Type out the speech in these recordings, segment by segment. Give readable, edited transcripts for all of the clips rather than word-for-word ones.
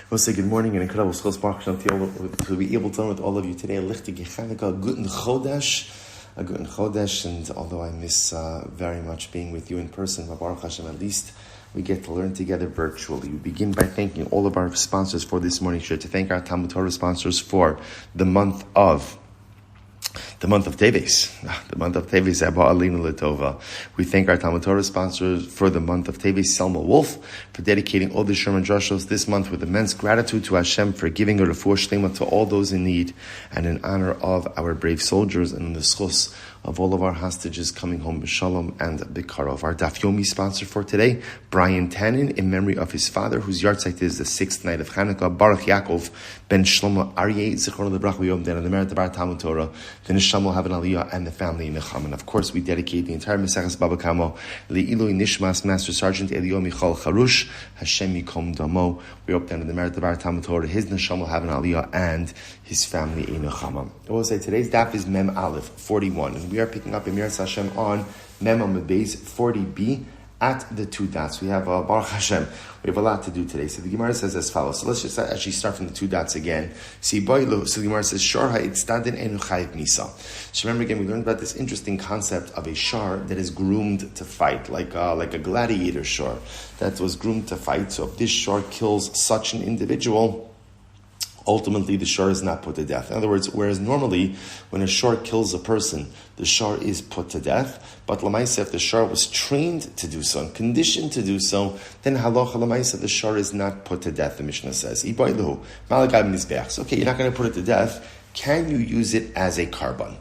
I will say good morning and incredible to be able to learn with all of you today. Chanukah, Guten Chodesh, and although I miss very much being with you in person, Baruch Hashem, at least we get to learn together virtually. We begin by thanking all of our sponsors for this morning show, to thank our TALMUD TORAH sponsors for the month of Teves. The month of Teves, Abba Alinu Letova. We thank our TALMUD TORAH sponsors for the month of Teves, Selma Woolf, for dedicating all the Shiurim drushos this month with immense gratitude to Hashem for giving a refuah sheleima to all those in need, and in honor of our brave soldiers and in the zechus of all of our hostages coming home b'shalom and b'karov. Our Daf Yomi sponsor for today, Brian Tanen, in memory of his father, whose yahrzeit is the 6th night of Chanukah, Baruch Ya'kov ben Shloma Ari-ha, Zichron lebrach Yom Den, and the merit of our Talmud Torah, the Neshama will have an aliya, and the family Neshama. And of course, we dedicate the entire Maseches Bava Kamma Le'ilui Nishmas Master Sergeant Eliyahu Harush, Hashem Yikom Damo. We hope that in the merit of our Talmud Torah, his Neshama will have an aliya, and his family Neshama. I will say today's daf is Mem Aleph 41, and we are picking up Emir Hashem on Mem Amud Beis 40b at the 2 dots. We have Baruch Hashem. We have a lot to do today. So the Gemara says as follows. So let's just actually start from the 2 dots again. So the Gemara says, Shor ha'itstaden enu chayiv misa. So remember again, we learned about this interesting concept of a shar that is groomed to fight, like a gladiator shar that was groomed to fight. So if this shar kills such an individual, ultimately the shar is not put to death. In other words, whereas normally when a shar kills a person, the shar is put to death, but lamaisa, if the shar was trained to do so and conditioned to do so, then halacha lamaisa, the shar is not put to death, the Mishnah says. So okay, you're not going to put it to death. Can you use it as a carbon?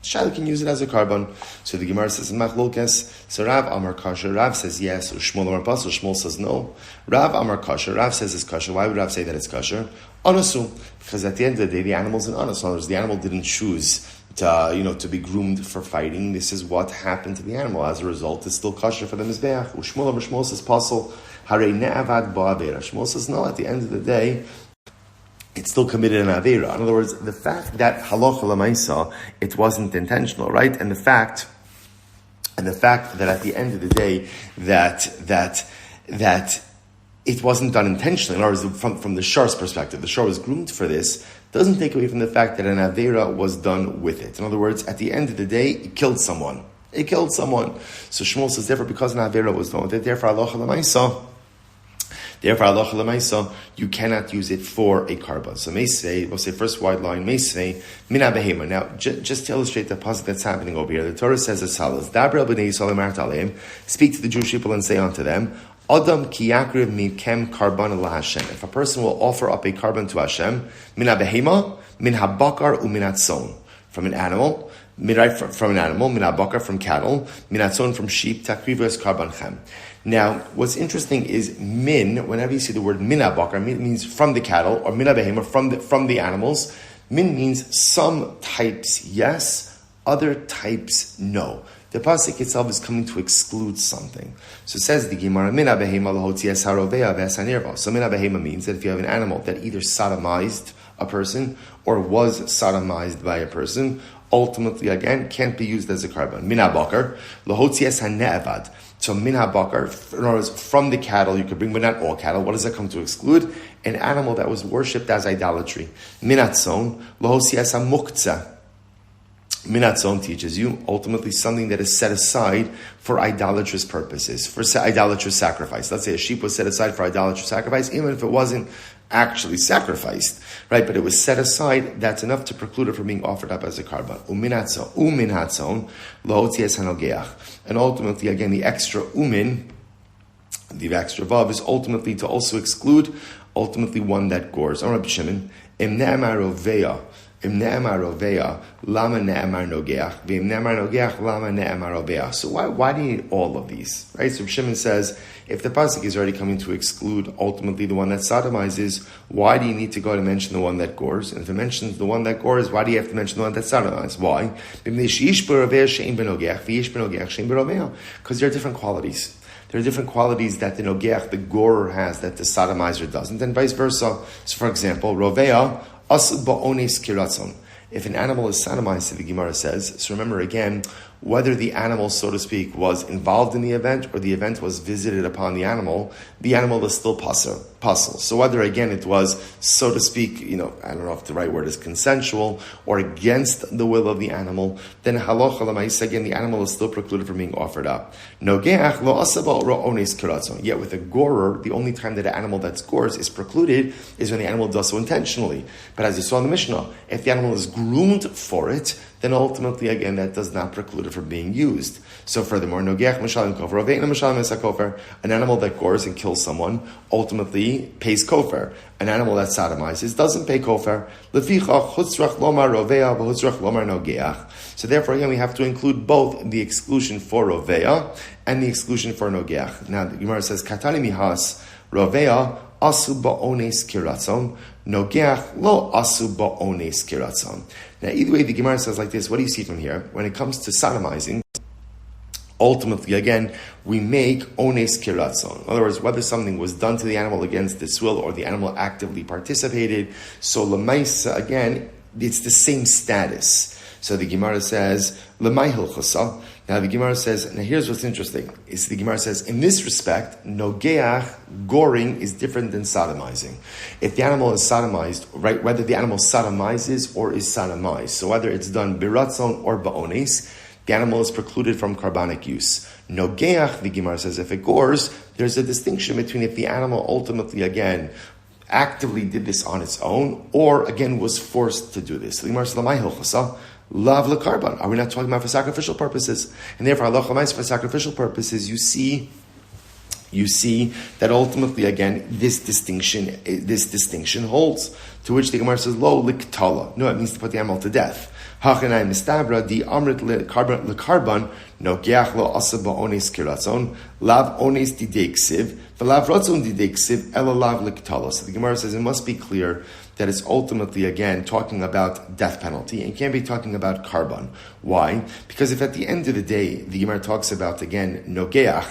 Shali can use it as a carbon. So the Gemara says, Machlokes. So Rav Amar Kasha. Rav says yes. Or Shmuel Amar Pas. Or Shmuel says no. Rav Amar Kasha. Rav says it's kasher. Why would Rav say that it's kasher? Anasu. Because at the end of the day, the animal's an anas. In other words, the animal didn't choose to be groomed for fighting. This is what happened to the animal. As a result, it's still kasher for the mizbeach. Shmuel Amar Shmuel says pasal. Harei ne'avad ba'avera. Shmuel says no. At the end of the day, it's still committed an avera. In other words, the fact that halacha l'maisa, it wasn't intentional, right? And the fact that at the end of the day that it wasn't done intentionally. In other words, from the shar's perspective, the shar was groomed for this, doesn't take away from the fact that an avera was done with it. In other words, at the end of the day, it killed someone. So Shmuel says, therefore, because an avera was done with it, therefore halacha l'maisa, you cannot use it for a carbon. So meisvei, we'll say first wide line, meisvei, mina behema. Now, just to illustrate the puzzle that's happening over here, the Torah says as follows, Dabra b'nei Yisrael emart aleim, speak to the Jewish people and say unto them, Adam ki yakriv mikem karban la Hashem. If a person will offer up a carbon to Hashem, mina behema, min habakar u'minat son, from an animal, min habakar from cattle, minat son from sheep, takrivus karban chem. Now, what's interesting is min, whenever you see the word min habakar, min means from the cattle, or min habehema, from the animals. Min means some types yes, other types no. The pasuk itself is coming to exclude something. So it says the Gemara, min habehema lahotzias harovea v'esanirva. So min habehema means that if you have an animal that either sodomized a person or was sodomized by a person, ultimately, again, can't be used as a carbon. Min habakar, lahotzias hane'evad. So min habakar, in other words, from the cattle, you could bring, but not all cattle. What does that come to exclude? An animal that was worshipped as idolatry. Minatzon, lohosias hamuktzah. Minatzon teaches you, ultimately, something that is set aside for idolatrous purposes, for idolatrous sacrifice. Let's say a sheep was set aside for idolatrous sacrifice, even if it wasn't actually sacrificed, right? But it was set aside, that's enough to preclude it from being offered up as a carbon. Umin and ultimately, again, the extra umin, the extra vav, is ultimately to also exclude, ultimately one that gores. Rabbi Shimon, im ne'amar roveya, lama ne'amar nogeach, v'im ne'amar nogeach, lama ne'amar roveya. So why do you need all of these, right? So Shimon says, if the pasuk is already coming to exclude ultimately the one that sodomizes, why do you need to go to mention the one that gores? And if it mentions the one that gores, why do you have to mention the one that sodomizes? Why? Because there are different qualities. There are different qualities that the nogeach, the gorer, has that the sodomizer doesn't, and vice versa. So for example, roveya, as ba'ones kiratzon. If an animal is sodomized, the Gemara says, so remember again, whether the animal, so to speak, was involved in the event or the event was visited upon the animal is still puzzle. So whether, again, it was, so to speak, I don't know if the right word is consensual or against the will of the animal, then halacha l'maisa, again, the animal is still precluded from being offered up. Nogeach lo asaba ro ones kiratzon. Yet with a gorer, the only time that an animal that's gores is precluded is when the animal does so intentionally. But as you saw in the Mishnah, if the animal is groomed for it, then ultimately, again, that does not preclude it from being used. So furthermore, nogeach mishalim kofer, ovein mishalim esakofer, an animal that gores and kills someone ultimately pays kofer. An animal that sodomizes doesn't pay kofer. Lefichach chutzrach lomar rovea v'chutzrach lomar nogeach. So therefore, again, we have to include both the exclusion for rovea and the exclusion for nogeach. Now, the Gemara says, katani mihas rovea asu ba'ones kiratzon, nogeach lo asu ba'ones kiratzon. Now, either way, the Gemara says like this. What do you see from here? When it comes to sodomizing, ultimately, again, we make ones kiratzon. In other words, whether something was done to the animal against its will or the animal actively participated. So, lemaisa, again, it's the same status. So the Gemara says, lemay hilchasa. Now the Gemara says, now here's what's interesting. Is the Gemara says, in this respect, nogeach, goring, is different than sodomizing. If the animal is sodomized, right, whether the animal sodomizes or is sodomized, so whether it's done biratzon or ba'ones, the animal is precluded from carbonic use. Nogeach, the Gemara says, if it gores, there's a distinction between if the animal ultimately, again, actively did this on its own, or again was forced to do this. So the Gemara says, lemay hilchasa. Lav lekarban. Are we not talking about for sacrificial purposes? And therefore, halacha l'maisa, for sacrificial purposes, you see that ultimately, again, this distinction holds. To which the Gemara says, lo liktala. No, it means to put the animal to death. Hachanai mistabra di amrit lekarban nogeach lo asa ba'ones kiratzon lav ones dideksiv v'lav ratzon dideksiv ela lav liktala. So the Gemara says it must be clear that it's ultimately, again, talking about death penalty and can't be talking about carbon. Why? Because if at the end of the day, the Gemara talks about, again, nogeach,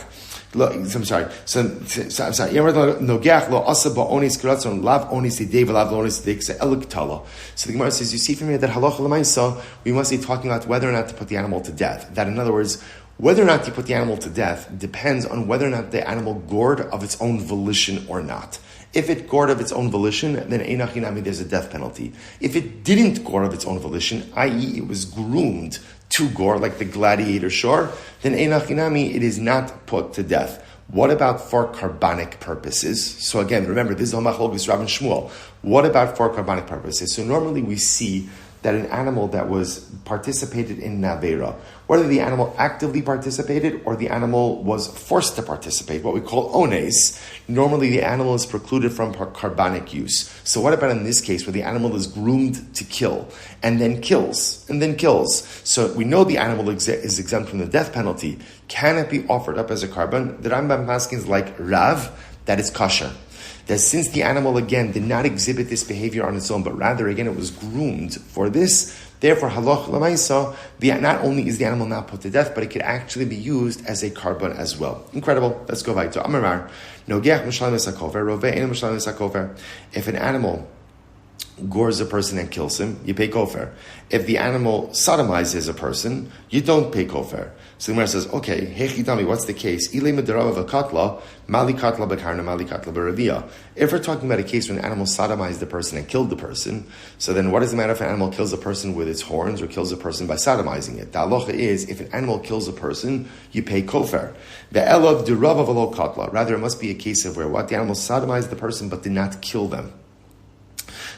I'm sorry. Nogeach lo asa ba'ones kiratzon lav ones didei v'lav ones dideksiv ela liktala. So the Gemara says, you see from here that halacha l'maisa, we must be talking about whether or not to put the animal to death. That, in other words, whether or not you put the animal to death depends on whether or not the animal gored of its own volition or not. If it gored of its own volition, then einachinami, there's a death penalty. If it didn't gore of its own volition, i.e. it was groomed to gore, like the gladiator shore, then einachinami, it is not put to death. What about for carbonic purposes? So again, remember, this is Machlokes Rabbi Shmuel. What about for carbonic purposes? So normally we see that an animal that was participated in Navera, whether the animal actively participated or the animal was forced to participate, what we call ones, normally the animal is precluded from carbonic use. So what about in this case where the animal is groomed to kill and then kills? So we know the animal is exempt from the death penalty. Can it be offered up as a carbon? The Rambam Paskins like Rav, that is kosher. That since the animal, again, did not exhibit this behavior on its own, but rather, again, it was groomed for this, therefore, halacha l'maisa, not only is the animal not put to death, but it could actually be used as a carbon as well. Incredible. Let's go back to Amar. Nogeach mishalim esakofer, rovei ein mishalim esakofer. If an animal gores a person and kills him, you pay kofer. If the animal sodomizes a person, you don't pay kofer. So the Gemara says, okay, hechidami, what's the case? If we're talking about a case when an animal sodomized the person and killed the person, so then what does it matter if an animal kills a person with its horns or kills a person by sodomizing it? The halacha is, if an animal kills a person, you pay kofer. Rather, it must be a case of where what? The animal sodomized the person but did not kill them.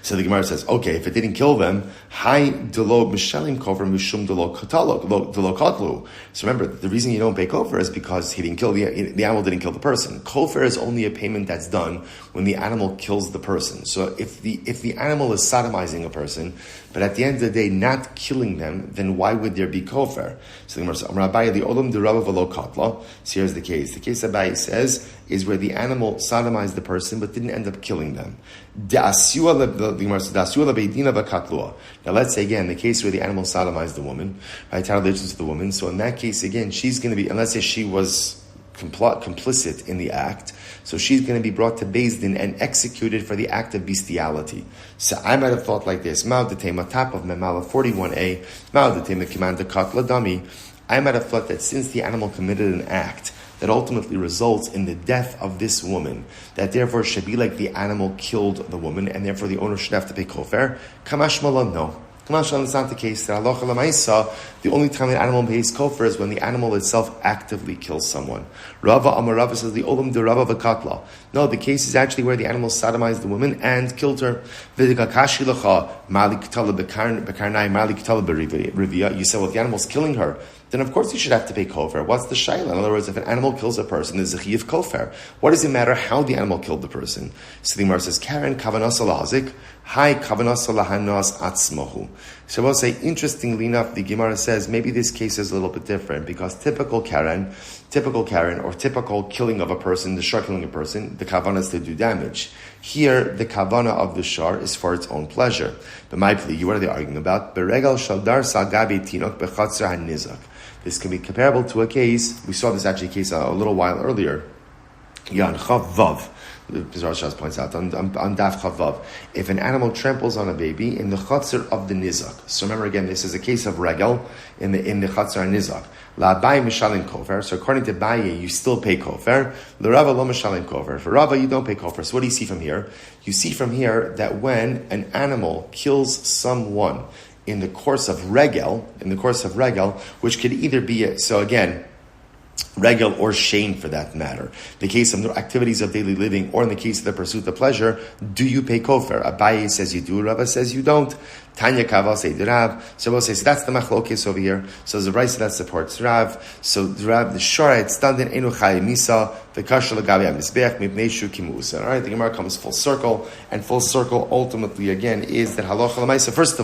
So the Gemara says, okay, if it didn't kill them, Hy'd delo mishalim kofer mishum delo katlu. So remember, the reason you don't pay kofer is because he didn't kill the animal didn't kill the person. Kofer is only a payment that's done when the animal kills the person. So if the animal is sodomizing a person, but at the end of the day not killing them, then why would there be kofer? So the Gemara says, Abaye the olam derava velo katla. So here's the case. The case Abaye says is where the animal sodomized the person but didn't end up killing them. Now let's say again, the case where the animal sodomized the woman, right, had relations with the woman, so in that case again, she's going to be, and let's say she was complicit in the act, so she's going to be brought to Beis Din and executed for the act of bestiality. So I might have thought like this, Ma'odetema, top of Memala 41a, Ma'odetema, Kimanda Katla Dami, I might have thought that since the animal committed an act that ultimately results in the death of this woman, that therefore should be like the animal killed the woman, and therefore the owner should have to pay kofer. Kamash malon, no. Kamash malon is not the case. The only time an animal pays kofer is when the animal itself actively kills someone. Rava Amar Rava says the olam de Rava v'katla. No, the case is actually where the animal sodomized the woman and killed her. You say, well, if the animal's killing her, then of course you should have to pay kofer. What's the shayla? In other words, if an animal kills a person, there's a chiyuv kofer. What does it matter how the animal killed the person? So the Gemara says, Karen kavanasa lahazik, hi kavanasa lahanas atzmahu. So we'll say, interestingly enough, the Gemara says maybe this case is a little bit different because typical Karen, or typical killing of a person, the shar killing a person, the kavanah is to do damage. Here, the kavanah of the shar is for its own pleasure. But my plea, what are they arguing about? Beregal shaldar sagabi tinok bechatzer hanizak. This can be comparable to a case, we saw this actually case a little while earlier. Yan Chav Vav, the Shas points out, on Daf Chav Vav. If an animal tramples on a baby in the chatzar of the nizak. So remember again, this is a case of regel in the chatzar nizak. La Abaye mishalim kofer. So according to Abaye, you still pay kofer. La Rava lo mishalim kofer. For Rava, you don't pay kofer. So what do you see from here? You see from here that when an animal kills someone in the course of regel, which could either be, so again, regel or shame for that matter. The case of the activities of daily living, or in the case of the pursuit of pleasure, do you pay kofer? Abaye says you do, Rava says you don't. Tanya Kaval say Rav. So we'll say, so that's the machlokes over here. So the Raisa that supports Rav. So Rav, the Shara, it's done in Enu Chai Misa, the Kasha Lagabi Amisbech, Mipneshu Kimusa. Alright, the Gemara comes full circle, and full circle ultimately again is that halacha l'maisa. First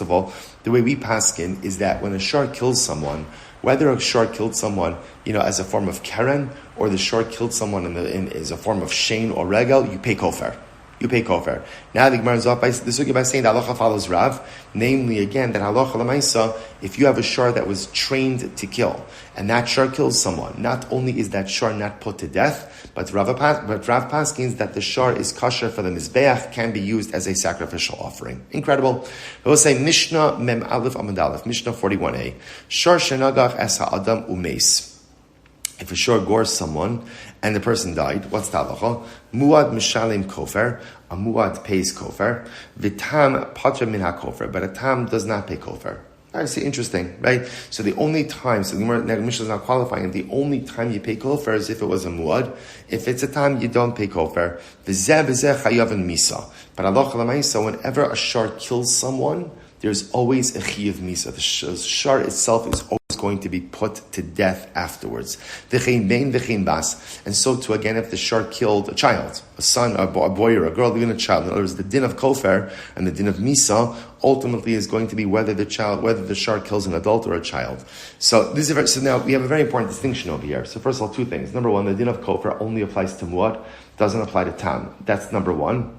of all, the way we paskin is that when a shar kills someone, whether a shar killed someone, as a form of keren, or the shar killed someone as a form of shane or regel, you pay kofer. Now the Gemara is off by the sugya by saying that halacha follows Rav, namely again that halacha l'maisa, if you have a shar that was trained to kill, and that shar kills someone, not only is that shar not put to death, but Rav paskins that the shar is kosher for the mizbeach, can be used as a sacrificial offering. Incredible. We'll say Mishnah Mem Aleph Amud Aleph, Mishnah 41a. Shar shenagach es ha'adam umeis. If a shar gores someone and the person died, what's the halacha? Muad mishalim kofer, a muad pays kofer, vitam patra min ha-kofer, but a tam does not pay kofer. I see, interesting, right? So the only time, so the Mishnah is not qualifying, the only time you pay kofer is if it was a muad. If it's a time, you don't pay kofer. V'zeh chayav and misa. But halacha l'maisa, whenever a shar kills someone, there's always a chiyav misa. The shar itself is always going to be put to death afterwards. V'chein bein v'chein bas. And so too, again, if the shar killed a child, a son, a boy or a girl, even a child, in other words, the din of kofer and the din of misa ultimately is going to be whether the shar kills an adult or a child. So now we have a very important distinction over here. So first of all, two things. Number one, the din of kofer only applies to muad, doesn't apply to tam. That's number one.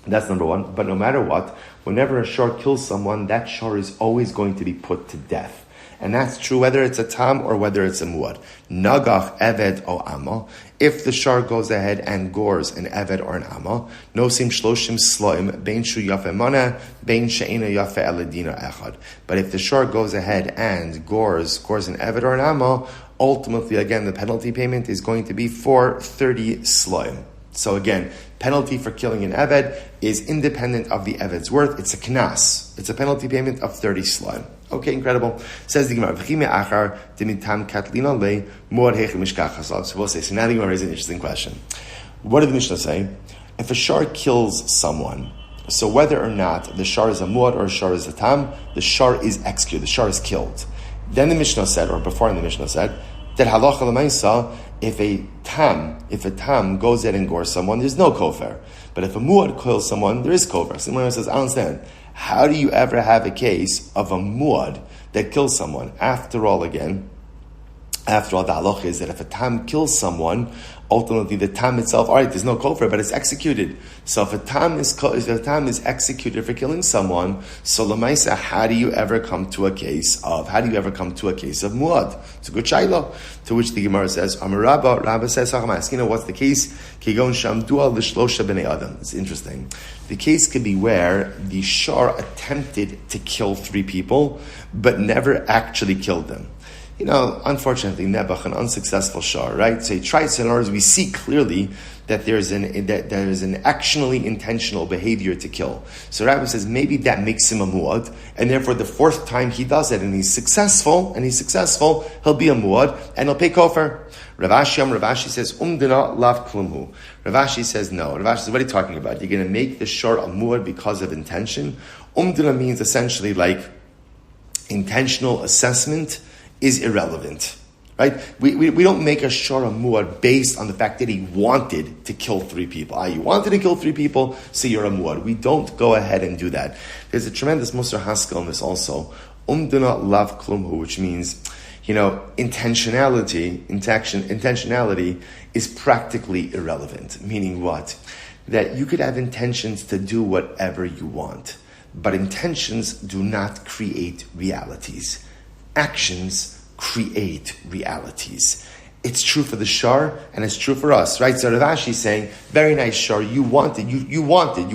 But no matter what, whenever a shar kills someone, that shar is always going to be put to death. And that's true whether it's a tam or whether it's a muad. Nagach eved o amma. If the shar goes ahead and gores an eved or an amma, nosim shloshim sloim, bein shu yafe mana, bein she'ena yafe eladina echad. But if the shar goes ahead and gores an eved or an amma, ultimately, again, the penalty payment is going to be for 30 sloim. So again, penalty for killing an eved is independent of the eved's worth. It's a knas. It's a penalty payment of 30 sloim. Okay, incredible. Says the Gemara, so we'll say, so now the Gemara raises an interesting question. What did the Mishnah say? If a shar kills someone, so whether or not the shar is a muad or a shar is a tam, the shar is executed, the shar is killed. Then the Mishnah said, or before the Mishnah said, that halacha l'maisa, if a tam goes in and gores someone, there's no kofer. But if a muad kills someone, there is kofer. So the Gemara says, I don't understand. How do you ever have a case of a muad that kills someone? After all, the halacha is that if a tam kills someone, ultimately the tam itself, all right, there's no kofer, but it's executed. So if a tam is executed for killing someone, so l'maisa, how do you ever come to a case of muad? It's a good shayla. To which the Gemara says, Rabba says, what's the case? Kigon shamdua l'shlosha b'nei adam. It's interesting. The case could be where the shar attempted to kill 3 people, but never actually killed them. unfortunately, Nebuch, an unsuccessful shah, right? So he tries to, in other words, we see clearly that there is an actually intentional behavior to kill. So Rabbi says maybe that makes him a muad, and therefore the fourth time he does it and he's successful, he'll be a muad and he'll pay kofar. Rav Ashi says, Umdina lav klumhu. Rav Ashi says, no. Rav Ashi says, what are you talking about? You're going to make the shor a muad because of intention? Umdina means essentially like intentional assessment is irrelevant. Right? We don't make a shor a muad based on the fact that he wanted to kill 3 people. You wanted to kill 3 people, so you're a muad. We don't go ahead and do that. There's a tremendous Musar Haskell in this also. Umdina lav klumhu, which means intentionality is practically irrelevant. Meaning what? That you could have intentions to do whatever you want, but intentions do not create realities. Actions create realities. It's true for the shar and it's true for us, right? So Rav Ashi is saying, very nice shar, you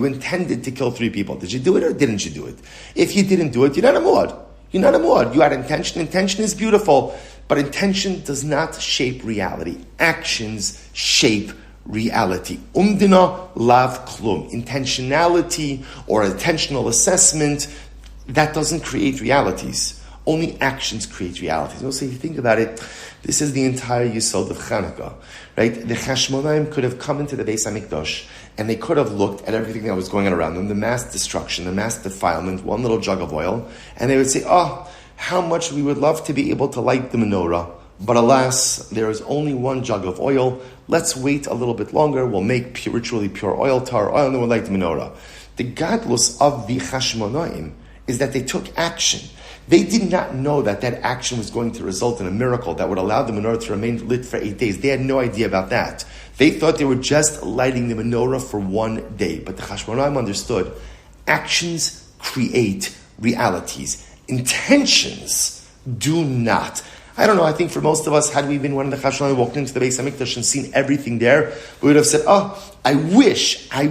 intended to kill 3 people. Did you do it or didn't you do it? If you didn't do it, you're not a muad. You're not a muad. You had intention. Intention is beautiful, but intention does not shape reality. Actions shape reality. Umdina lav klum. Intentionality or intentional assessment, that doesn't create realities. Only actions create realities. Also, if you think about it, this is the entire yisod of Chanukah, right? The Chashmonaim could have come into the Beis HaMikdash and they could have looked at everything that was going on around them, the mass destruction, the mass defilement, one little jug of oil, and they would say, how much we would love to be able to light the menorah, but alas, there is only one jug of oil. Let's wait a little bit longer. We'll make ritually pure oil, tar oil, and then we'll light the menorah. The gadlus of the Chashmonaim is that they took action. They did not know that action was going to result in a miracle that would allow the menorah to remain lit for 8 days. They had no idea about that. They thought they were just lighting the menorah for 1 day. But the Chashmonaim understood, actions create realities. Intentions do not. I don't know, I think for most of us, had we been one of the Chashmonaim walked into the Beis HaMikdash and seen everything there, we would have said, I wish I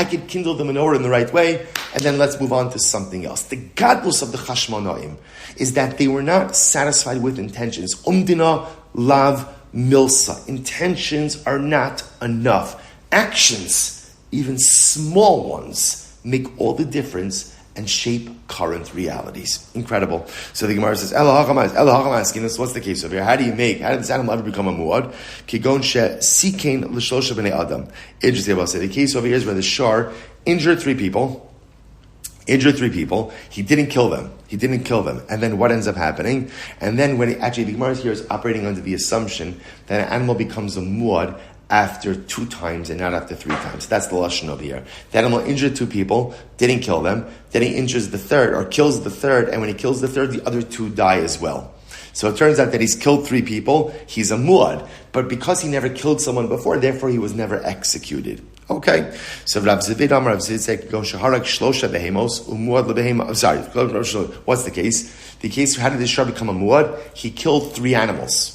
could kindle the menorah in the right way, and then let's move on to something else. The gadlus of the Chashmonaim is that they were not satisfied with intentions. Umdina lav milsa. Intentions are not enough. Actions, even small ones, make all the difference and shape current realities. Incredible. So the Gemara says, Ela Hamas, what's the case over here? How did this animal ever become a muad? Kigon she sikein l'shlosha b'nei adam. Interesting about it. The case over here is where the shar injured 3 people. He didn't kill them. And then what ends up happening? And then the Gemara here is operating under the assumption that an animal becomes a muad after 2 times and not after 3 times. That's the lashon over here. The animal injured 2 people, didn't kill them. Then he injures the 3rd or kills the 3rd, and when he kills the 3rd, the other 2 die as well. So it turns out that he's killed 3 people. He's a muad, but because he never killed someone before, therefore he was never executed. Okay, so Rav Zvid said, what's the case? The case, how did this shah become a muad? He killed 3 animals.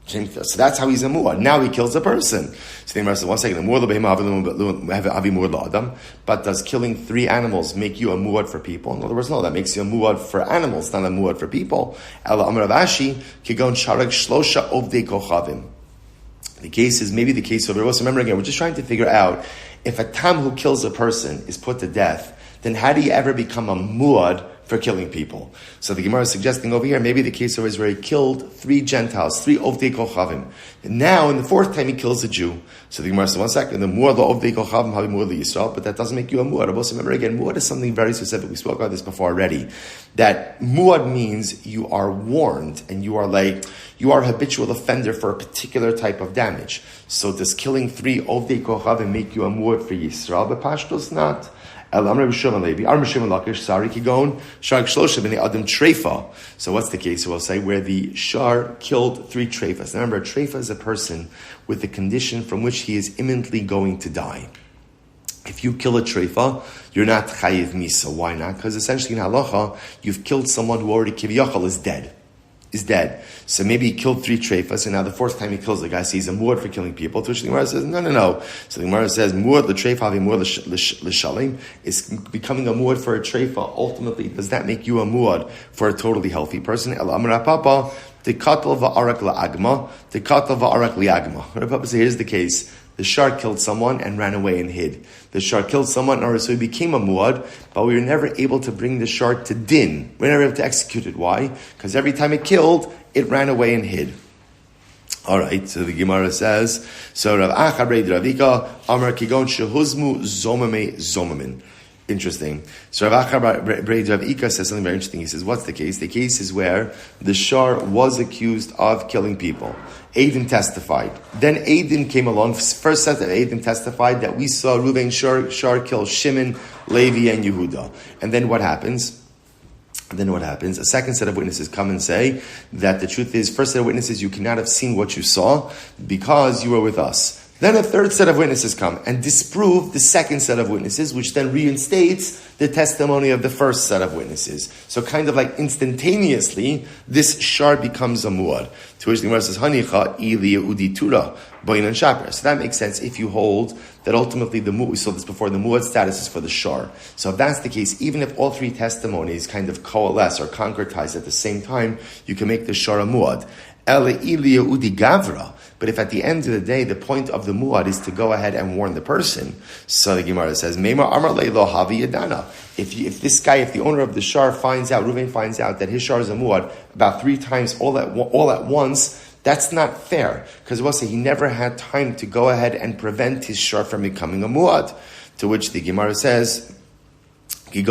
So that's how he's a muad. Now he kills a person. So the Gemara says, 1 second, but does killing 3 animals make you a muad for people? In other words, no, that makes you a muad for animals, not a muad for people. The case is maybe the case over here. Remember again, we're just trying to figure out if a tam who kills a person is put to death, then how do you ever become a muad for killing people? So the Gemara is suggesting over here, maybe the case over is where he killed 3 Gentiles, 3 Ovdei Kochavim. And now, in the 4th time, he kills a Jew. So the Gemara says, 1 second, the muad Ovdei Kochavim, havi muad Yisrael, but that doesn't make you a muad. Remember again, muad is something very specific. We spoke about this before already. That muad means you are warned, and you are a habitual offender for a particular type of damage. So does killing 3 Ovdei Kochavim make you a muad for Yisrael? But Pashtos not. So what's the case? So we'll say where the shar killed 3 treifas. Remember, a treifa is a person with the condition from which he is imminently going to die. If you kill a treifa, you're not chayiv misa. Why not? Because essentially in halacha, you've killed someone who already kiviyachal is dead. So maybe he killed 3 treifas, and now the 4th time he kills the guy, so he's a muad for killing people. To which the Gemara says, no. So the Gemara says, muad l'treifa havi muad l'sheleima is becoming a muad for a treifa. Ultimately, does that make you a muad for a totally healthy person? El amar papa The katal va'arak la'agma, the katal va'arak li'agma. Rabbi says, here's the case. The shar killed someone and ran away and hid. The shar killed someone, or so he became a muad, but we were never able to bring the shar to din. We were never able to execute it. Why? Because every time it killed, it ran away and hid. All right, so the Gemara says, so Rav Acha Reid Ravika, Amar Kigon Shehuzmu Zomame Zomamin. Interesting. So Rav Acha Reid Ravika says something very interesting. He says, what's the case? The case is where the shar was accused of killing people. Eidim testified. Then Eidim came along. First set of Eidim testified that we saw Reuven shar kill Shimon, Levi, and Yehuda. And then what happens? A second set of witnesses come and say that the truth is, first set of witnesses, you cannot have seen what you saw because you were with us. Then a third set of witnesses come and disprove the second set of witnesses, which then reinstates the testimony of the first set of witnesses. So kind of like instantaneously, this shar becomes a muad. To which the Gemara says, Hanicha aliya udi TORAH, boin and shaper. So that makes sense if you hold that ultimately we saw this before, the muad status is for the shar. So if that's the case, even if all three testimonies kind of coalesce or concretize at the same time, you can make the shar a muad. Ele aliya udi gavra. But if at the end of the day, the point of the muad is to go ahead and warn the person, so the Gemara says, Meima Amar Leilo Havi Yadana. If this guy, if the owner of the shar finds out, Reuven finds out that his shar is a muad about 3 times all at once, that's not fair. Because we'll say he never had time to go ahead and prevent his shar from becoming a muad. To which the Gemara says, the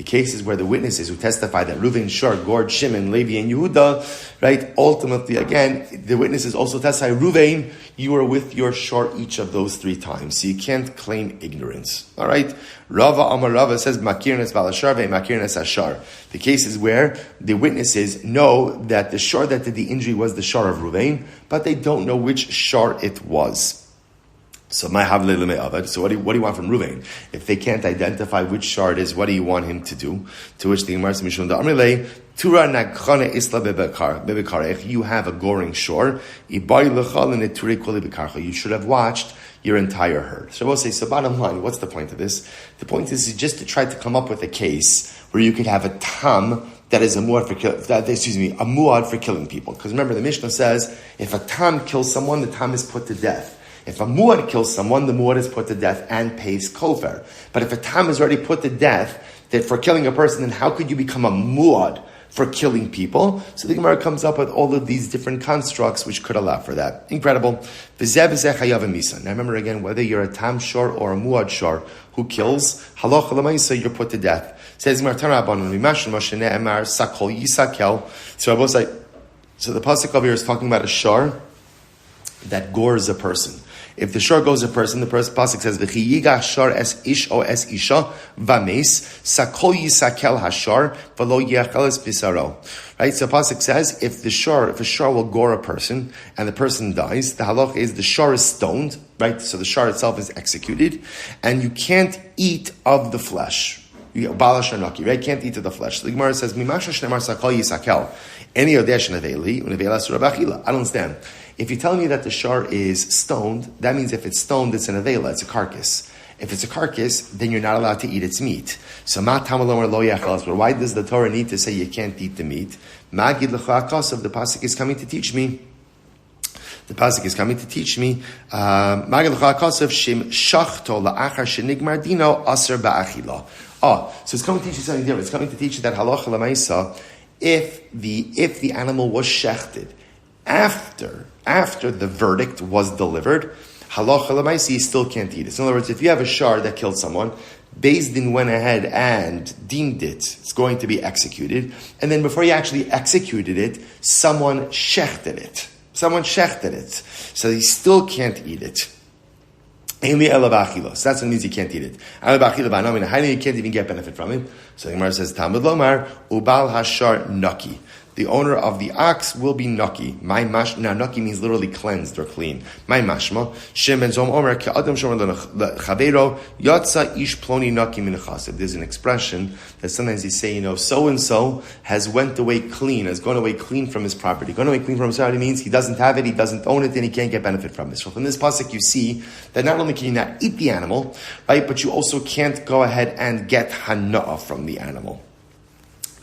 cases where the witnesses who testify that Reuven shar gored Shimon, Levi, and Yehuda, right? Ultimately, again, the witnesses also testify, Reuven, you were with your shar each of those 3 times, so you can't claim ignorance. All right. Rava Amar Rava says, Makirnes balashar ve'makirnes ashar. The cases where the witnesses know that the shar that did the injury was the shar of Reuven, but they don't know which shar it was. So my havle leme'avad. So what do you want from Reuven? If they can't identify which shar it is, what do you want him to do? To which the Gemara says, Mishum da'amrele, Tura nagchane isla bebekarech. You have a goring shore. Ibai lechal and eture koli bekarcha. You should have watched your entire herd. So we'll say, so bottom line, what's the point of this? The point is just to try to come up with a case where you could have a tam that is a muad for killing people. Because remember, the Mishnah says, if a tam kills someone, the tam is put to death. If a muad kills someone, the muad is put to death and pays kofar. But if a tam is already put to death that for killing a person, then how could you become a muad for killing people? So the Gemara comes up with all of these different constructs which could allow for that. Incredible. Now remember again, whether you're a tam shor or a muad shor who kills, halacha l'maisa, you're put to death. Says so the pasuk over here is talking about a shor that gores a person. If the shor goes a person, the pasuk says, "V'chi yigach shor es ish o es isha v'mes sakol yisakel hashar v'lo yecheles bisaro." Right. So pasuk says, if a shor will gore a person and the person dies, the halach is the shor is stoned. Right. So the shor itself is executed, and you can't eat of the flesh. Right? Can't eat of the flesh. The Gemara says, "Mimasha shnemar sakol yisakel." Any odesh neveli unevela surabachila. I don't understand. If you're telling me that the shar is stoned, that means if it's stoned, it's an avela, it's a carcass. If it's a carcass, then you're not allowed to eat its meat. So why does the Torah need to say you can't eat the meat? Magid l'cha'akasav, the pasuk is coming to teach me. Magid l'cha'akasav shim shachto la'achar shenigmar dino aser ba'achila. So it's coming to teach you something different. It's coming to teach you that halacha l'maisa, if the animal was shechted after the verdict was delivered, halacha l'maisa, you still can't eat it. So in other words, if you have a shar that killed someone, Beis Din went ahead and deemed it's going to be executed, and then before you actually executed it, someone shechted it. So you still can't eat it. So that's what it means you can't eat it. You can't even get benefit from it. So the Gemara says, Talmud Lomar, Ubal Hashar Naki. The owner of the ox will be Naki. Now, Naki means literally cleansed or clean. My mashma, Shem ben Zom Omer, Ke'adam Shomer Chavero, Yatsa Ish Ploni Naki Min Chassid. There's an expression that sometimes you say, so-and-so has gone away clean from his property. Gone away clean from his property means he doesn't have it, he doesn't own it, and he can't get benefit from it. So from this pasuk you see that not only can you not eat the animal, right, but you also can't go ahead and get hana'ah from the animal.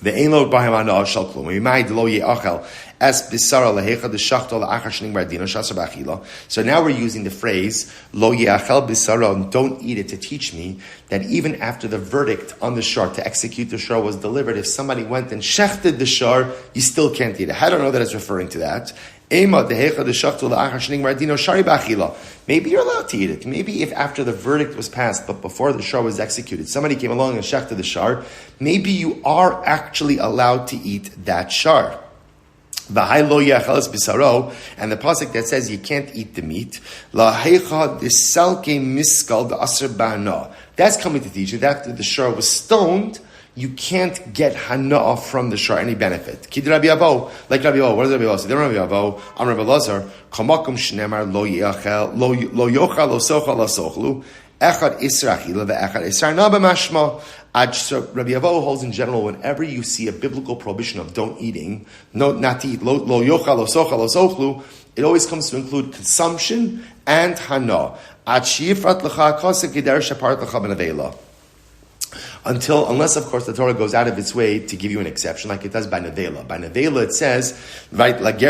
The ein lo b'hem hana shel klum. Imay lo ye'achel es bisara lehecha deshachto la'achar shning bardino shasar b'achila. So now we're using the phrase lo ye'achel bisara, don't eat it, to teach me that even after the verdict on the shar, to execute the shar, was delivered, if somebody went and shechted the shar, you still can't eat it. How do I know that it's referring to that? Maybe you're allowed to eat it. Maybe if after the verdict was passed, but before the shar was executed, somebody came along and shechted the shar, maybe you are actually allowed to eat that shar. And the pasuk that says you can't eat the meat, that's coming to teach you that after the shar was stoned, you can't get hana'ah from the shar, any benefit. Kid Rabbi Abo, like Rabbi Abo, what does Rabbi Abo say? Then Rabbi Abo, Am Rabbi Lazar, Kamakum shnemar lo yochal lo sochal lo sochlu, echad isra achila ve'echad isra na b'mashma. So Rabbi Abo holds in general, whenever you see a biblical prohibition of don't eating, not to eat, lo yochal lo sochal lo sochlu, it always comes to include consumption and hana'ah. Ad shifrat l'cha kosek gider shapart l'cha b'navela. Unless, of course, the Torah goes out of its way to give you an exception, like it does by Nevela. By Nevela, it says, right, that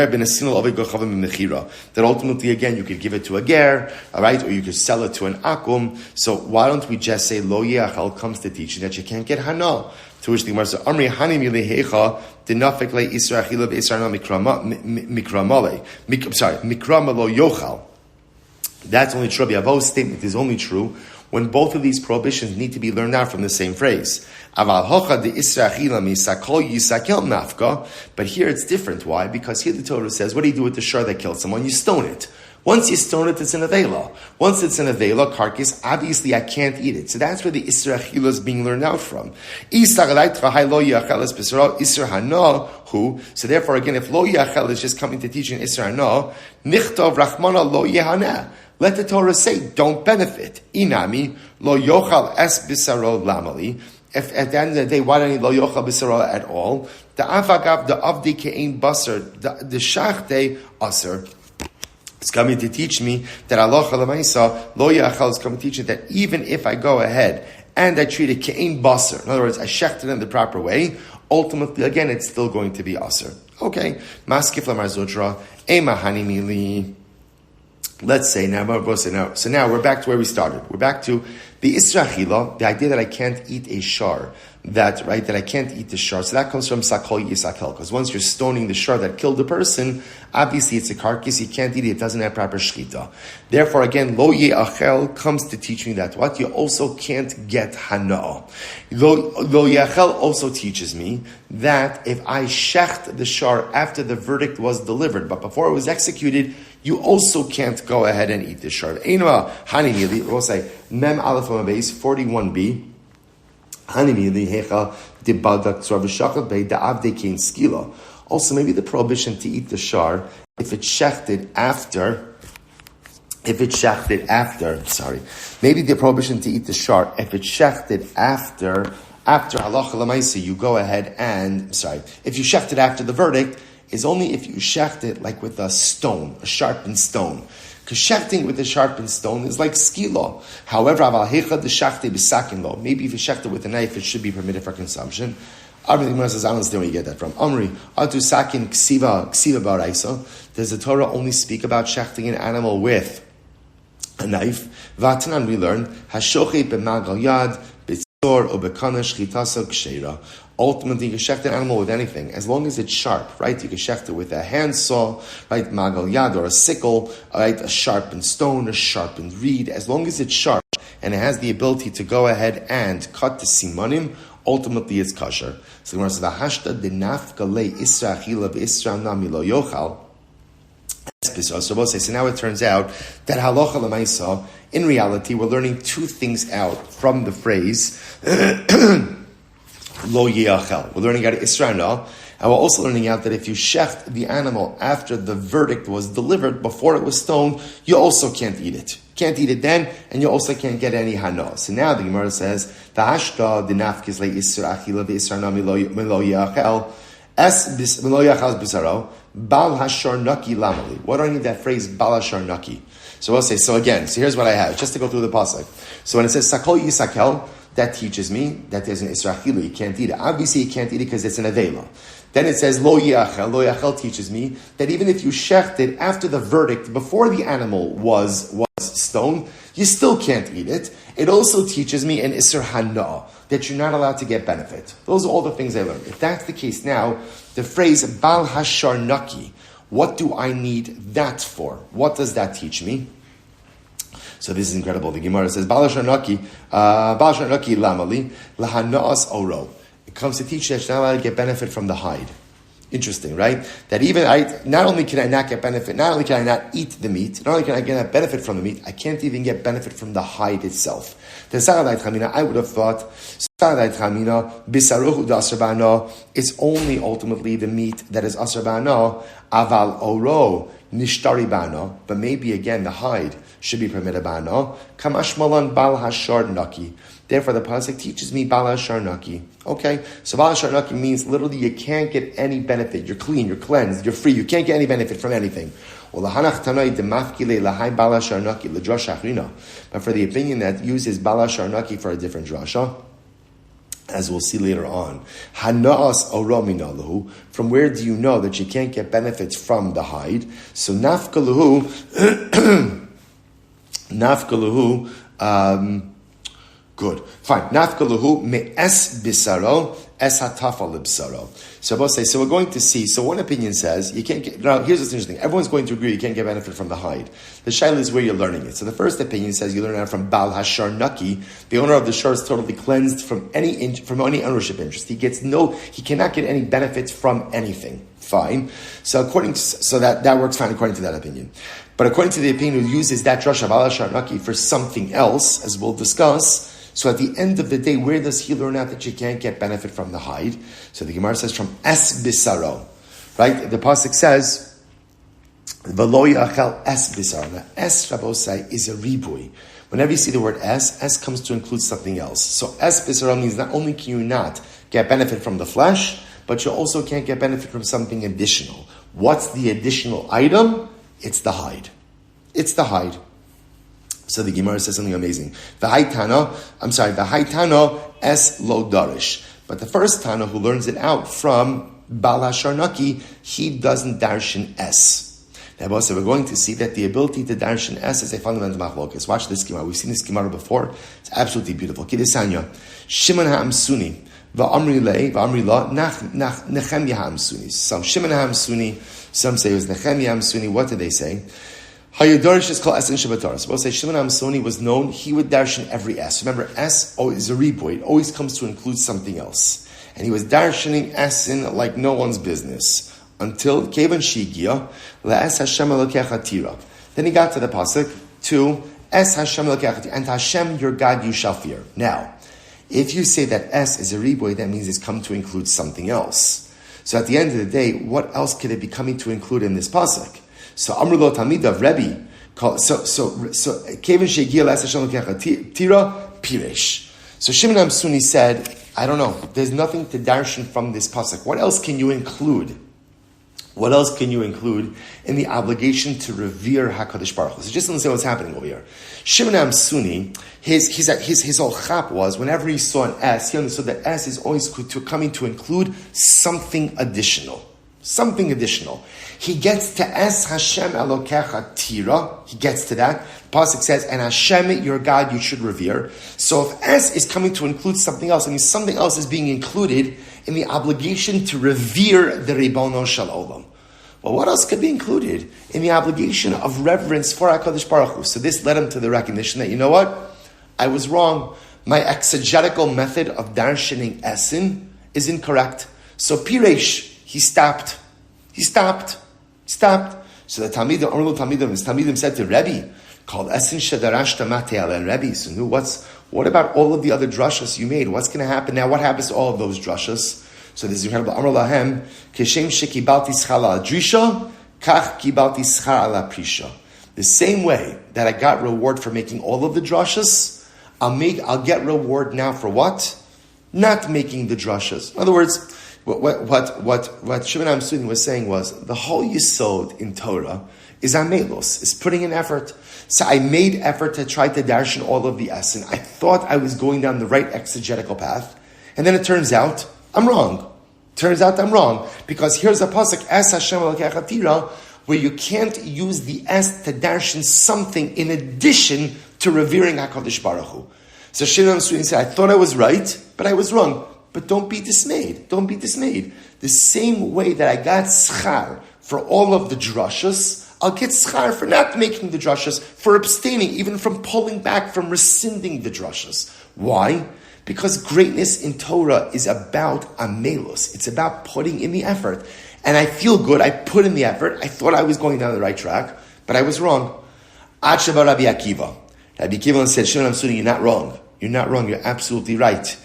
ultimately, again, you could give it to a ger, all right, or you could sell it to an akum. So why don't we just say, lo ye'achal comes to teach you that you can't get hana? To which the Gemara says, Amri hani milehecha denafek le isra achila ve'isra na mikrama lo yochal. That's only true. Rabbi Avo's statement is only true when both of these prohibitions need to be learned out from the same phrase. But here it's different. Why? Because here the Torah says, what do you do with the shar that killed someone? You stone it. Once you stone it, it's an avela. Once it's an avela carcass, obviously I can't eat it. So that's where the isra achila is being learned out from. So therefore, again, if lo yachel is just coming to teach an isra hana, nichtov rachmana lo yehaneh. Let the Torah say, don't benefit. Inami, lo yochal es bisaro lamali. If at the end of the day, why don't you lo yochal bisaro at all? The avagav, the avdi ke'ein basar, the shachte aser. It's coming to teach me that Allah lamaisa, lo yachal is coming to teach me that even if I go ahead and I treat it ke'ein basar, in other words, I shecht it in the proper way, ultimately, again, it's still going to be aser. Okay. Maskif lamar zodra, ema hanimili. Let's say now. So now we're back to where we started. We're back to the isra achila, the idea that I can't eat a shar, that I can't eat the shar. So that comes from sakol yisakel, because once you're stoning the shar that killed the person, obviously it's a carcass, you can't eat it, it doesn't have proper shchita. Therefore, again, lo ye'achel comes to teach me that what? You also can't get hana'ah. Lo ye'achel also teaches me that if I shecht the shar after the verdict was delivered, but before it was executed, you also can't go ahead and eat the shar. Einma hanimili, we'll say mem aleph base 41b. Hanimili hecha debadak tzor v'shachat bei da'avde kein skila. Also, maybe the prohibition to eat the shar if it's shechted after. Maybe the prohibition to eat the shar if it's shechted after halacha l'maisa, you go ahead and if you shecht it after the verdict, is only if you shecht it like with a stone, a sharpened stone. Because shechting with a sharpened stone is like skila. However, maybe if you shecht it with a knife, it should be permitted for consumption. Amri says, I don't understand where you get that from. Amri, atu sakin ksiva baraisa. Does the Torah only speak about shechting an animal with a knife? Vatanan, we learn, hashochi b'magal yad, b'tzor or b'kana shchitasa ksheira. Ultimately, you can shecht an animal with anything, as long as it's sharp, right? You can shecht it with a handsaw, right? Magal yad, or a sickle, right? A sharpened stone, a sharpened reed. As long as it's sharp and it has the ability to go ahead and cut the simanim, ultimately it's kosher. So the Gemara says, "V'hashta denafka le isra achila v'isra nami lo yochal." So now it turns out that halacha l'maisa, in reality, we're learning two things out from the phrase lo ye'achel. We're learning out of Israel, and we're also learning out that if you shecht the animal after the verdict was delivered, before it was stoned, you also can't eat it. Can't eat it then, and you also can't get any hana. So now the Gemara says, "Ta'ashka dinafkis le isra achila ve'isra nami lo ye'achel es lo ye'achel bisaro bal hashar naki lamali." What do I need that phrase bal hashar naki? So we'll say, so here's what I have, just to go through the pasuk. So when it says sakol yisakel, that teaches me that there's an isra chilu, you can't eat it. Obviously you can't eat it because it's an avela. Then it says lo yachel teaches me that even if you shecht it after the verdict, before the animal was stoned, you still can't eat it. It also teaches me an isra hana, that you're not allowed to get benefit. Those are all the things I learned. If that's the case now, the phrase bal hashar naki, what do I need that for? What does that teach me? So this is incredible. The Gemara says, Bal hashar naki lamali lahanaas oro. It comes to teach that you're not allowed to get benefit from the hide. Interesting, right? That even not only can I not get benefit, not only can I not eat the meat, not only can I get benefit from the meat, I can't even get benefit from the hide itself. I would have thought it's only ultimately the meat that is asar ba'ana, aval oro nishtari ba'ana, but maybe again the hide should be permitted ba'ana. Kamash malan bal hashar naki. Therefore, the pasuk teaches me bal hashar naki. Okay, so bal hashar naki means literally you can't get any benefit. You're clean, you're cleansed, you're free. You can't get any benefit from anything. But for the opinion that uses bal hashar naki for a different drasha, as we'll see later on, Hanaas orominalahu, from where do you know that you can't get benefits from the hide? So nafkaluhu, good, fine. Nafkaluhu me es bisaro es hatafal bisaro. So both say. So we're going to see. So one opinion says you can't get. Now here's what's interesting. Everyone's going to agree you can't get benefit from the hide. The shaila is where you're learning it. So the first opinion says you learn it from Bal Hashar Naki. The owner of the shor is totally cleansed from any ownership interest. He cannot get any benefits from anything. Fine. So that works fine according to that opinion. But according to the opinion who uses that drasha Bal Hashar Naki for something else, as we'll discuss. So at the end of the day, where does he learn out that you can't get benefit from the hide? So the Gemara says from es bisaro, right? The pasuk says, "V'lo yachel es bisaro." Now, es rabosai is a ribui. Whenever you see the word es comes to include something else. So es bisaro means not only can you not get benefit from the flesh, but you also can't get benefit from something additional. What's the additional item? It's the hide. It's the hide. So the Gemara says something amazing. The Hy'd es lo darish. But the first Tana who learns it out from Bal Hashar Naki, he doesn't darshan es. Now also we're going to see that the ability to darshan es is a fundamental machlokas. Watch this Gemara. We've seen this Gemara before. It's absolutely beautiful. Kidesanya. Shimon ha'amsuni. Va'amri la Nechemya ha'amsuni. Some Shimon ha'amsuni. Some say it was Nechemya ha'amsuni. What did they say? Hayadarish is called es in Shabbatar. So we'll say Shimon HaMsoni was known, he would darshan every es. Remember, es is a riboy. It always comes to include something else. And he was darshaning es in like no one's business. Until Kevan Shigia, La'es Hashem Elokecha Tira. Then he got to the pasuk, to es Hashem Elokecha Tira. And Hashem, your God, you shall fear. Now, if you say that es is a riboy, that means it's come to include something else. So at the end of the day, what else could it be coming to include in this pasuk? So Amrulo Talmid of Rebbe, so Kevin Shegia Las Hashem L'Kecha Tira Piresh. So Shimon HaMsuni said, I don't know, there's nothing to darshan from this pasuk. What else can you include? What else can you include in the obligation to revere HaKadosh Baruch Hu? So just understand what's happening over here. Shimon HaMsuni, his whole chap was, whenever he saw an S, he understood that S is always coming to include something additional. Something additional. He gets to Es Hashem Elokecha Tira. He gets to that. The pasuk says, and Hashem, your God, you should revere. So if Es is coming to include something else, I mean something else is being included in the obligation to revere the Ribono Shel Olam. Well, what else could be included in the obligation of reverence for HaKadosh Baruch Hu? So this led him to the recognition that, you know what? I was wrong. My exegetical method of darshaning Esin is incorrect. So Piresh, he stopped. So the Talmidim said to Rebbe, called Esin Shadarashta Mate Al Rebbe. So what about all of the other drashas you made? What's going to happen now? What happens to all of those drashas? So this is incredible. Amar Lahem, Keshem Shekibalti Schar Al Drisha, Kach Kibalti Schar Al Prisha. The same way that I got reward for making all of the drashas, I'll get reward now for what? Not making the drashas. In other words, what Shimon HaMsuni was saying was the whole yisod in Torah is amelos, is putting in effort. So I made effort to try to darshan all of the S, and I thought I was going down the right exegetical path, and then it turns out I'm wrong. Because here's a pasuk, Es Hashem Elokecha Tira, where you can't use the S to darshan something in addition to revering HaKadosh Baruch Hu. So Shimon HaSuni said, I thought I was right, but I was wrong. But don't be dismayed. The same way that I got schar for all of the drashas, I'll get schar for not making the drashas, for abstaining, even from pulling back, from rescinding the drashas. Why? Because greatness in Torah is about amelus. It's about putting in the effort. And I feel good. I put in the effort. I thought I was going down the right track, but I was wrong. Ad Sheba Rabbi Akiva. Rabbi Akiva said, Shimon HaSuni, you're not wrong. You're absolutely right.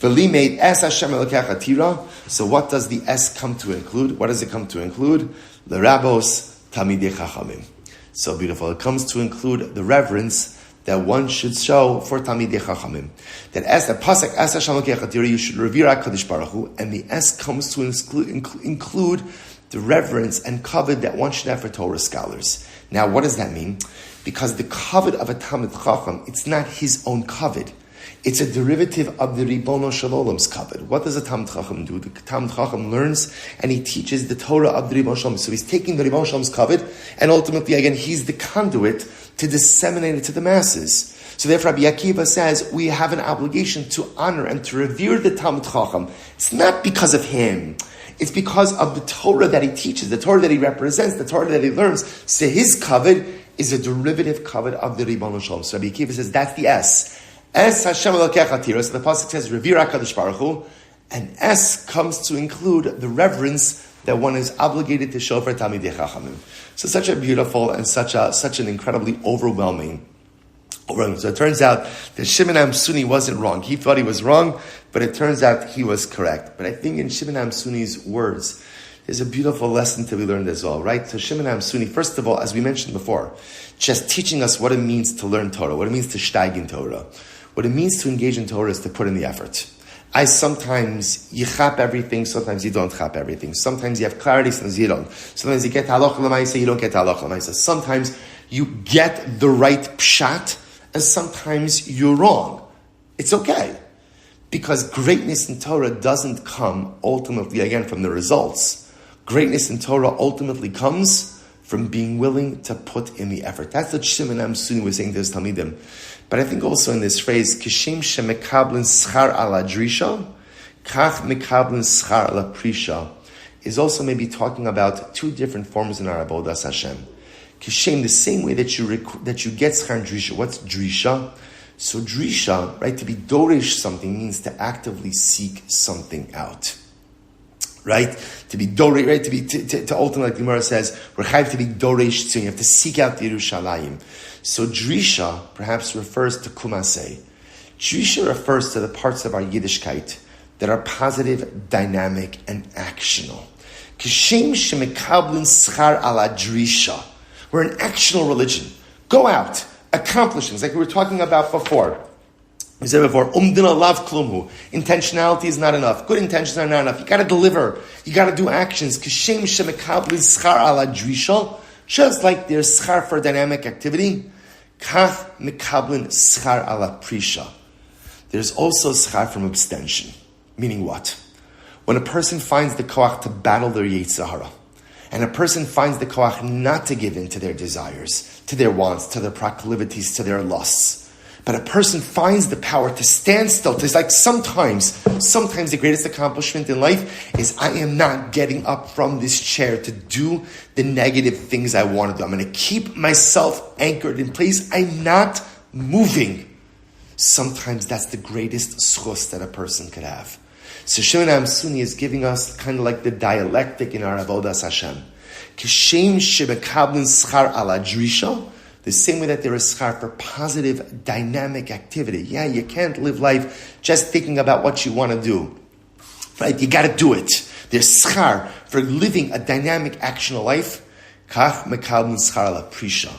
V'li made Es Hashem Elokecha Tira. So what does the S come to include? What does it come to include? L'rabos Talmidei Chachamim. So beautiful. It comes to include the reverence that one should show for Talmidei Chachamim. That as the pasuk Es Hashem Elokecha Tira, you should revere HaKadosh Baruch Hu, and the S comes to include the reverence and kavod that one should have for Torah scholars. Now, what does that mean? Because the kavod of a Talmid Chacham, it's not his own kavod. It's a derivative of the Ribono Shel Olam's kavod. What does a Talmid Chacham do? The Talmid Chacham learns and he teaches the Torah of the Ribono Shel Olam. So he's taking the Ribono Shel Olam's kavod, and ultimately, again, he's the conduit to disseminate it to the masses. So therefore, Rabbi Akiva says we have an obligation to honor and to revere the Talmid Chacham. It's not because of him. It's because of the Torah that he teaches, the Torah that he represents, the Torah that he learns. So his kavod is a derivative kavod of the Ribono Shel Olam. So Rabbi Akiva says that's the S. Es Hashem Elokecha Tira. So the pasuk says revere HaKadosh Baruch Hu, and S comes to include the reverence that one is obligated to show for Talmidei Chachamim. So such a beautiful and such an incredibly overwhelming. So it turns out that Shimon HaSuni wasn't wrong. He thought he was wrong, but it turns out he was correct. But I think in Shimon HaSuni's words, there's a beautiful lesson to be learned as well, right? So Shimon HaSuni, first of all, as we mentioned before, just teaching us what it means to learn Torah, what it means to steig in Torah. What it means to engage in Torah is to put in the effort. Sometimes you chap everything, sometimes you don't chap everything. Sometimes you have clarity, sometimes you don't. Sometimes you get halacha l'maisa, you don't get halacha l'maisa. Sometimes you get the right pshat, and sometimes you're wrong. It's okay. Because greatness in Torah doesn't come ultimately, again, from the results. Greatness in Torah ultimately comes from being willing to put in the effort. That's what Shimon HaSuni was saying to his Talmidim. But I think also in this phrase, Kishem shemekablin schar ala drisha, kach mekablin schar ala prisha, is also maybe talking about two different forms in our avodas Hashem. Kishem, the same way that you get schar drisha. What's drisha? So drisha, right, to be doresh something means to actively seek something out. Right? To be doresh, right? To ultimately, like the Gemara says, we're chayv to be doresh too. You have to seek out the Yerushalayim. So drisha perhaps refers to kumasei. Drisha refers to the parts of our Yiddishkeit that are positive, dynamic, and actional. Kishem shemekablin schar ala drisha. We're an actional religion. Go out, accomplish things, like we were talking about before. We said before, umdina lav klumhu. Intentionality is not enough. Good intentions are not enough. You got to deliver. You got to do actions. Kishem shemekablin schar ala drisha. Just like there's schar for dynamic activity, kach mekablin schar ala prisha. There's also schar from abstention. Meaning what? When a person finds the koach to battle their yetzer hara, and a person finds the koach not to give in to their desires, to their wants, to their proclivities, to their lusts, but a person finds the power to stand still. It's like sometimes the greatest accomplishment in life is I am not getting up from this chair to do the negative things I want to do. I'm going to keep myself anchored in place. I'm not moving. Sometimes that's the greatest zechus that a person could have. So Shimon HaSuni is giving us kind of like the dialectic in our avodas Hashem. Kishem shebekablin schar ala drisha. The same way that there is schar for positive, dynamic activity. Yeah, you can't live life just thinking about what you want to do. Right? You got to do it. There's schar for living a dynamic, actional life. Kach mekablin schar ala prisha.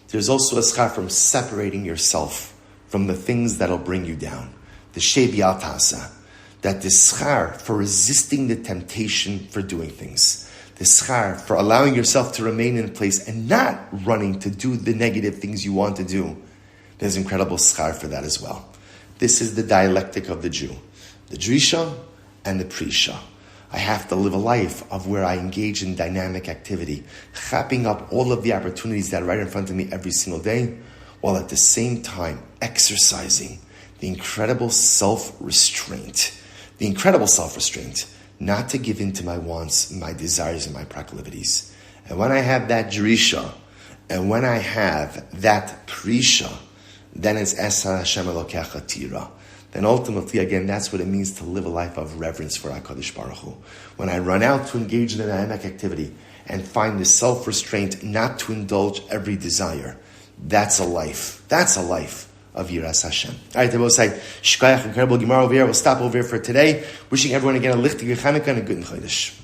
There's also a schar from separating yourself from the things that'll bring you down. The shevi al tasa. That the schar for resisting the temptation for doing things. the schar for allowing yourself to remain in place and not running to do the negative things you want to do. There's incredible schar for that as well. This is the dialectic of the Jew. The drisha and the prisha. I have to live a life of where I engage in dynamic activity, chapping up all of the opportunities that are right in front of me every single day, while at the same time exercising the incredible self-restraint, not to give in to my wants, my desires, and my proclivities. And when I have that drisha, and when I have that prisha, then it's Esa Hashem Elokecha Tira. Then ultimately, again, that's what it means to live a life of reverence for HaKadosh Baruch Hu. When I run out to engage in a dynamic activity and find the self-restraint not to indulge every desire, that's a life. That's a life of Yiras Hashem. All right, I will say, Shkayach, incredible Gemara over here. We'll stop over here for today. Wishing everyone again a lichtige Chanukah and a good Chodesh.